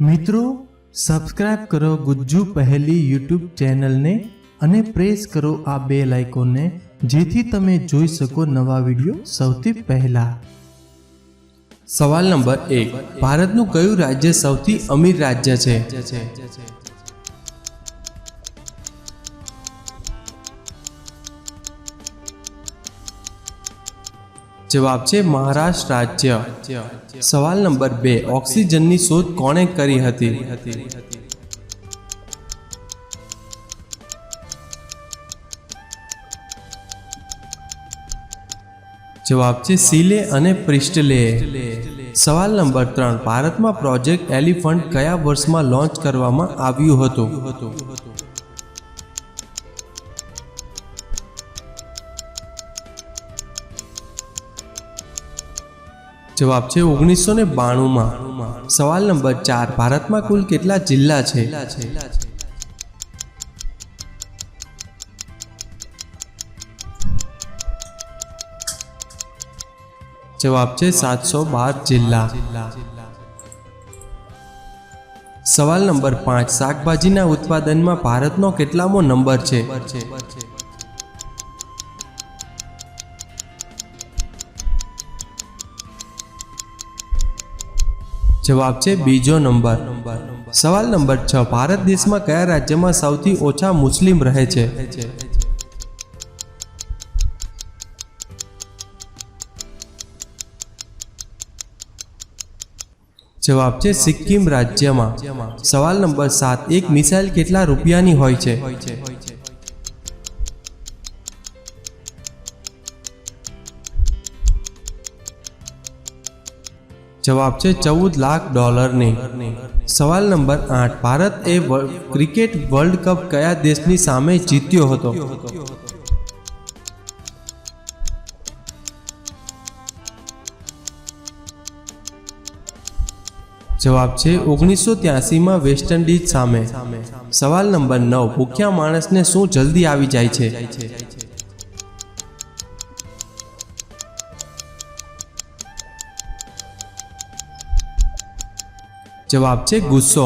મિત્રો સબસ્ક્રાઇબ કરો ગુજ્જુ પહેલી યુટ્યુબ ચેનલને અને પ્રેસ કરો આ બેલ આઇકોનને જેથી તમે જોઈ શકો નવા વિડીયો સૌથી પહેલા। સવાલ નંબર 1, ભારતનું કયું રાજ્ય સૌથી અમીર રાજ્ય છે? જવાબ છે મહારાષ્ટ્ર રાજ્ય। સવાલ નંબર 2, ઓક્સિજનની શોધ કોણે કરી હતી? જવાબ છે સીલે અને પ્રિસ્ટલે। સવાલ નંબર 3, ભારતમાં પ્રોજેક્ટ એલિફન્ટ કયા વર્ષમાં લોન્ચ કરવામાં આવ્યું હતું? જવાબ છે 1992માં। સવાલ નંબર 4, ભારતમાં કુલ કેટલા જિલ્લા છે? જવાબ છે 712 જિલ્લા। સવાલ નંબર 5, શાકભાજીના ઉત્પાદનમાં ભારતનો કેટલામો નંબર છે? જવાબ છે બીજો નંબર। સવાલ નંબર 6, ભારત દેશમાં કયા રાજ્યમાં સૌથી ઓછા મુસ્લિમ રહે છે? જવાબ છે સિક્કિમ રાજ્યમાં। સવાલ નંબર 7, એક મિસાઇલ કેટલા રૂપિયાની હોય છે? જવાબ છે $14 લાખ। સવાલ નંબર 8, ભારત એ ક્રિકેટ વર્લ્ડ કપ કયા દેશની સામે જીત્યો હતો? જવાબ છે 1983માં વેસ્ટ ઇન્ડીઝ સામે। સવાલ નંબર 9, ભૂખ્યા માણસને શું જલ્દી આવી જાય છે? જવાબ છે ગુસ્સો।